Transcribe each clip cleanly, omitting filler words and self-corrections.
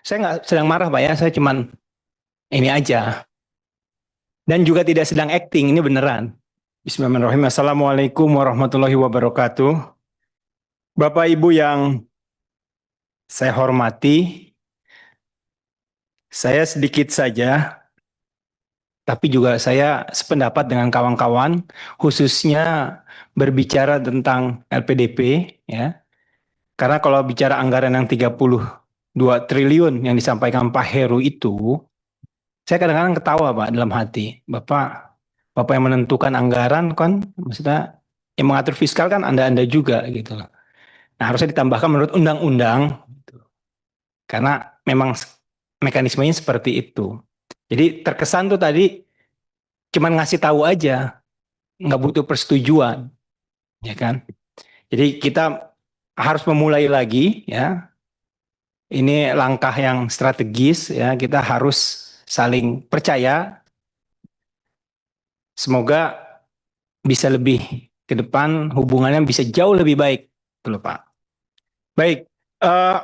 Saya nggak sedang marah Pak ya, saya cuman ini aja. Dan juga tidak sedang acting, ini beneran. Bismillahirrahmanirrahim. Assalamualaikum warahmatullahi wabarakatuh. Bapak Ibu yang saya hormati, saya sedikit saja, tapi juga saya sependapat dengan kawan-kawan, khususnya berbicara tentang LPDP, ya. Karena kalau bicara anggaran yang 32 triliun yang disampaikan Pak Heru itu, saya kadang-kadang ketawa Pak dalam hati. Bapak yang menentukan anggaran kan, maksudnya yang mengatur fiskal kan Anda-Anda juga gitu loh. Nah harusnya ditambahkan menurut undang-undang, gitu. Karena memang mekanismenya seperti itu. Jadi terkesan tuh tadi cuman ngasih tahu aja, nggak butuh persetujuan, ya kan? Jadi kita harus memulai lagi, ya. Ini langkah yang strategis, ya. Kita harus saling percaya. Semoga bisa lebih ke depan, hubungannya bisa jauh lebih baik, tuh Pak. Baik, uh,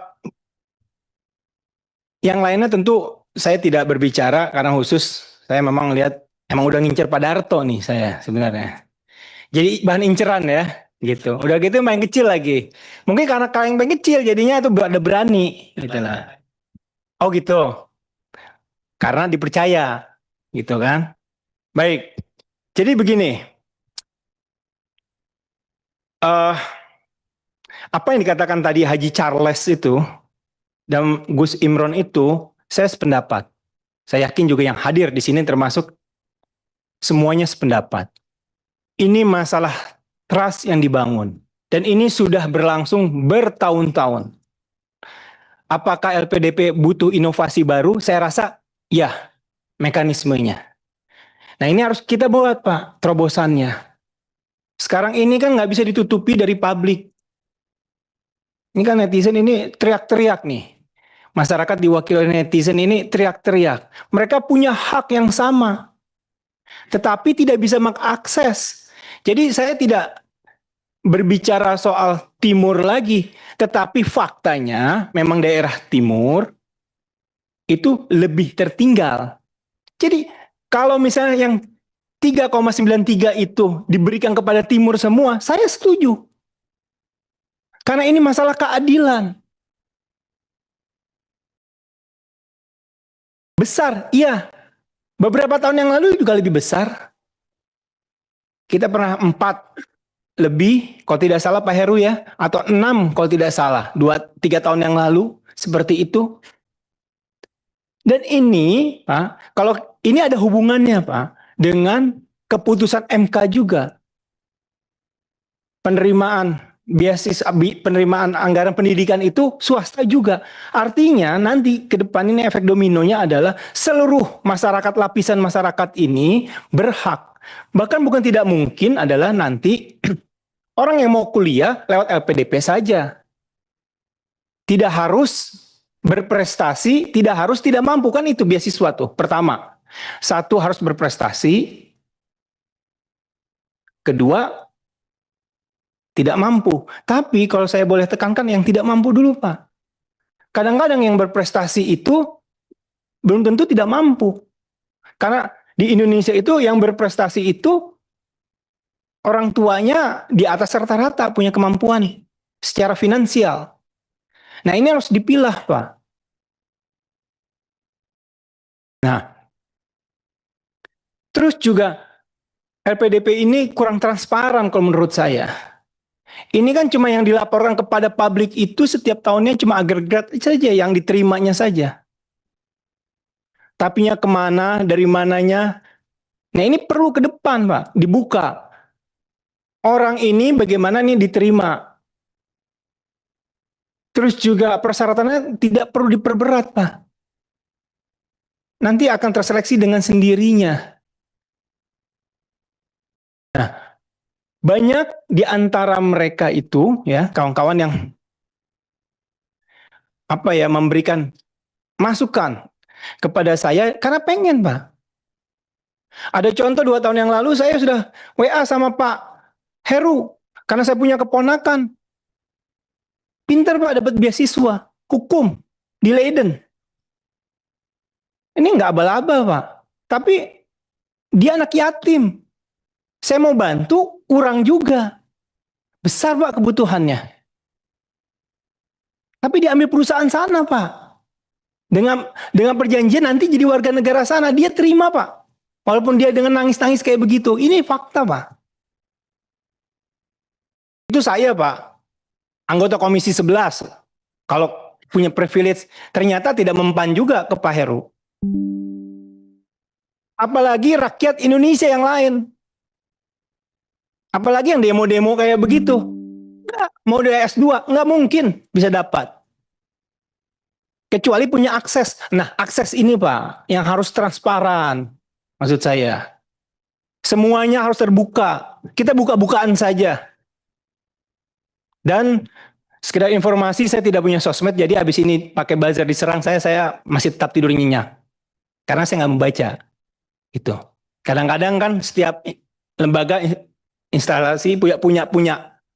yang lainnya tentu saya tidak berbicara karena khusus saya memang lihat emang udah ngincer Pak Darto nih saya sebenarnya. Jadi bahan inceran ya, gitu. Udah gitu main kecil lagi. Mungkin karena kalian main kecil jadinya itu ada berani, gitu lah. Oh gitu, karena dipercaya, gitu kan. Baik, jadi begini, uh, apa yang dikatakan tadi Haji Charles itu dan Gus Imron itu, saya sependapat. Saya yakin juga yang hadir di sini termasuk semuanya sependapat. Ini masalah trust yang dibangun. Dan ini sudah berlangsung bertahun-tahun. Apakah LPDP butuh inovasi baru? Saya rasa ya, mekanismenya. Nah ini harus kita buat Pak, terobosannya. Sekarang ini kan nggak bisa ditutupi dari publik. Ini kan netizen ini teriak-teriak nih. Masyarakat diwakili netizen ini teriak-teriak. Mereka punya hak yang sama, tetapi tidak bisa mengakses. Jadi saya tidak berbicara soal timur lagi, tetapi faktanya memang daerah timur itu lebih tertinggal. Jadi kalau misalnya yang 3,93 itu diberikan kepada timur semua, saya setuju. Karena ini masalah keadilan. Besar, iya. Beberapa tahun yang lalu juga lebih besar. Kita pernah 4 lebih, kalau tidak salah Pak Heru ya, atau 6 kalau tidak salah, 2-3 tahun yang lalu, seperti itu. Dan ini, Pak, kalau ini ada hubungannya, Pak, dengan keputusan MK juga. Penerimaan beasiswa, penerimaan anggaran pendidikan itu swasta juga. Artinya nanti ke depan ini efek dominonya adalah seluruh masyarakat, lapisan masyarakat ini berhak. Bahkan bukan tidak mungkin adalah nanti orang yang mau kuliah lewat LPDP saja. Tidak harus berprestasi, tidak harus tidak mampu, kan itu beasiswa tuh. Pertama, satu harus berprestasi, kedua tidak mampu. Tapi kalau saya boleh tekankan yang tidak mampu dulu Pak. Kadang-kadang yang berprestasi itu belum tentu tidak mampu. Karena di Indonesia itu yang berprestasi itu orang tuanya di atas rata-rata punya kemampuan secara finansial. Nah ini harus dipilah Pak. Nah terus juga LPDP ini kurang transparan kalau menurut saya. Ini kan cuma yang dilaporkan kepada publik itu setiap tahunnya cuma agregat saja yang diterimanya saja. Tapinya kemana, dari mananya. Nah ini perlu ke depan Pak, dibuka. Orang ini bagaimana nih diterima. Terus juga persyaratannya tidak perlu diperberat Pak. Nanti akan terseleksi dengan sendirinya. Nah, banyak di antara mereka itu ya kawan-kawan yang memberikan masukan kepada saya karena pengen Pak. Ada contoh 2 tahun yang lalu saya sudah WA sama Pak Heru karena saya punya keponakan. Pintar Pak dapat beasiswa hukum di Leiden. Ini nggak abal-abal, Pak. Tapi dia anak yatim. Saya mau bantu, kurang juga. Besar, Pak, kebutuhannya. Tapi diambil perusahaan sana, Pak. Dengan perjanjian nanti jadi warga negara sana. Dia terima, Pak. Walaupun dia dengan nangis-nangis kayak begitu. Ini fakta, Pak. Itu saya, Pak. Anggota Komisi 11. Kalau punya privilege, ternyata tidak mempan juga ke Pak Heru. Apalagi rakyat Indonesia yang lain. Apalagi yang demo-demo kayak begitu. Nggak, mau dari S2, nggak mungkin bisa dapat. Kecuali punya akses. Nah, akses ini, Pak, yang harus transparan. Maksud saya. Semuanya harus terbuka. Kita buka-bukaan saja. Dan sekedar informasi, saya tidak punya sosmed, jadi habis ini pakai buzzer diserang saya masih tetap tidur nyenyak. Karena saya nggak membaca. Itu. Kadang-kadang kan setiap lembaga instalasi punya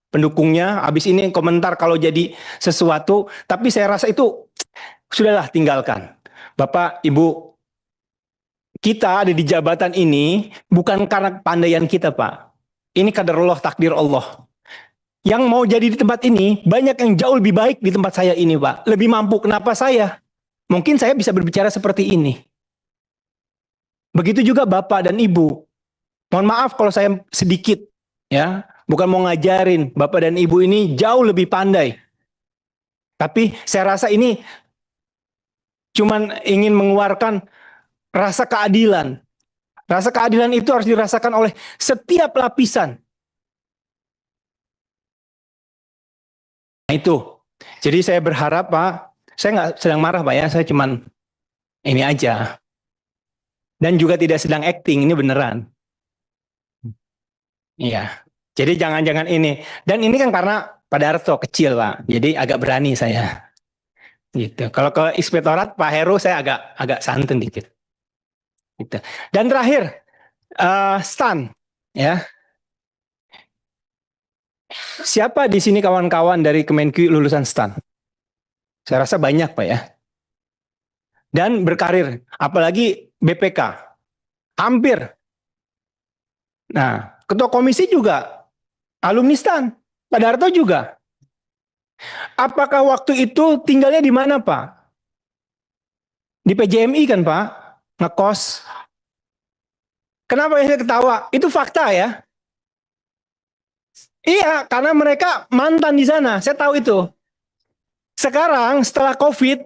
pendukungnya, habis ini komentar kalau jadi sesuatu, tapi saya rasa itu sudahlah, tinggalkan. Bapak, Ibu, kita ada di jabatan ini bukan karena pandaian kita, Pak. Ini kadarullah, takdir Allah. Yang mau jadi di tempat ini, banyak yang jauh lebih baik di tempat saya ini, Pak. Lebih mampu. Kenapa saya? Mungkin saya bisa berbicara seperti ini. Begitu juga Bapak dan Ibu. Mohon maaf kalau saya sedikit, ya, bukan mau ngajarin. Bapak dan Ibu ini jauh lebih pandai. Tapi saya rasa ini cuman ingin mengeluarkan rasa keadilan. Rasa keadilan itu harus dirasakan oleh setiap lapisan. Nah itu. Jadi saya berharap, Pak, saya nggak sedang marah, Pak, ya. Saya cuman ini aja. Dan juga tidak sedang acting, ini beneran. Iya. Jadi jangan-jangan ini. Dan ini kan karena Pak Darto kecil, Pak. Jadi agak berani saya. Gitu. Kalau ke inspektorat Pak Heru saya agak santun dikit. Gitu. Dan terakhir, Stan, ya. Siapa di sini kawan-kawan dari Kemenkyu lulusan Stan? Saya rasa banyak, Pak, ya. Dan berkarir, apalagi BPK. Hampir. Nah, ketua komisi juga alumni Stan. Pak Darto juga. Apakah waktu itu tinggalnya di mana, Pak? Di PJMI kan, Pak? Ngekos. Kenapa saya ketawa? Itu fakta, ya. Iya, karena mereka mantan di sana. Saya tahu itu. Sekarang setelah COVID,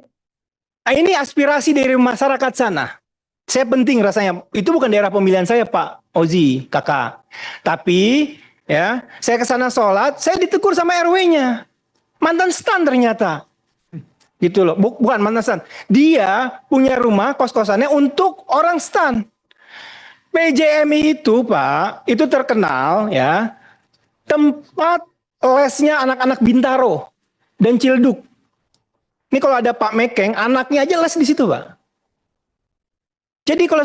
ini aspirasi dari masyarakat sana. Saya penting rasanya. Itu bukan daerah pemilihan saya, Pak Ozi, kakak. Tapi ya, saya ke sana sholat, saya ditegur sama RW-nya. Mantan Stan ternyata. Gitu loh. Bukan mantan Stan. Dia punya rumah kos-kosannya untuk orang Stan. PJMI itu, Pak, itu terkenal ya, tempat lesnya anak-anak Bintaro dan Cilduk. Ini kalau ada Pak Mekeng, anaknya aja les di situ, Pak. Jadi kalau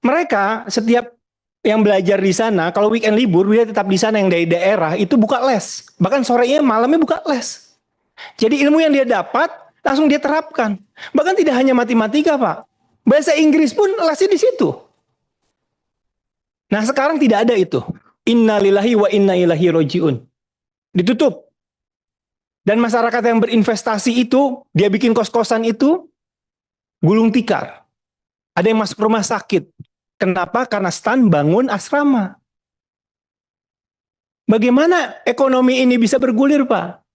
mereka setiap yang belajar di sana, kalau weekend libur, dia tetap di sana yang dari daerah, itu buka les. Bahkan sorenya, malamnya buka les. Jadi ilmu yang dia dapat, langsung dia terapkan. Bahkan tidak hanya matematika, Pak. Bahasa Inggris pun lesnya di situ. Nah sekarang tidak ada itu. Innalillahi wa inna ilaihi rojiun. Ditutup. Dan masyarakat yang berinvestasi itu, dia bikin kos-kosan itu, gulung tikar. Ada yang masuk rumah sakit. Kenapa? Karena Stan bangun asrama. Bagaimana ekonomi ini bisa bergulir, Pak?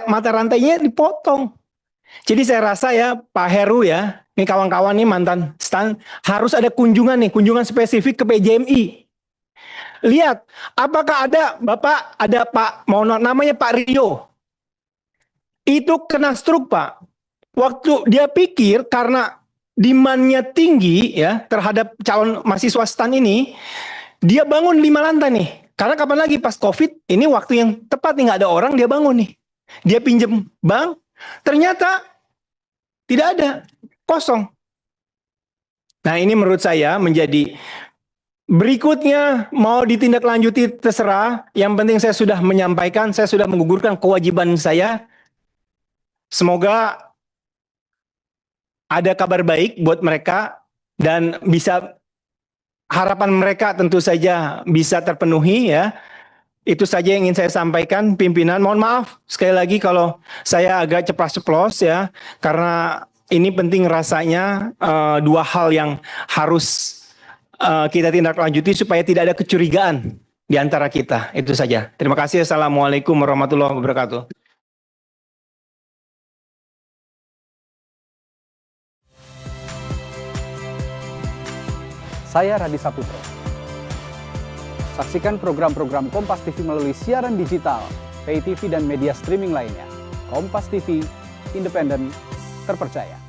Mata rantainya dipotong. Jadi saya rasa ya, Pak Heru ya, ini kawan-kawan nih mantan Stan, harus ada kunjungan nih, kunjungan spesifik ke PJMI. Lihat, apakah ada Bapak, ada Pak, namanya Pak Rio. Itu kena stroke, Pak. Waktu dia pikir karena demand-nya tinggi ya terhadap calon mahasiswa Stan ini, dia bangun 5 lantai nih. Karena kapan lagi pas COVID, ini waktu yang tepat nih, nggak ada orang, dia bangun nih. Dia pinjem bank, ternyata tidak ada, kosong. Nah ini menurut saya menjadi berikutnya mau ditindaklanjuti terserah. Yang penting saya sudah menyampaikan, saya sudah menggugurkan kewajiban saya. Semoga ada kabar baik buat mereka dan bisa harapan mereka tentu saja bisa terpenuhi ya. Itu saja yang ingin saya sampaikan pimpinan. Mohon maaf sekali lagi kalau saya agak ceplas-ceplos ya, karena ini penting rasanya dua hal yang harus kita tindak lanjuti supaya tidak ada kecurigaan di antara kita. Itu saja. Terima kasih. Assalamualaikum warahmatullahi wabarakatuh. Saya Radi Saputro. Saksikan program-program Kompas TV melalui siaran digital, pay TV dan media streaming lainnya. Kompas TV, independen, terpercaya.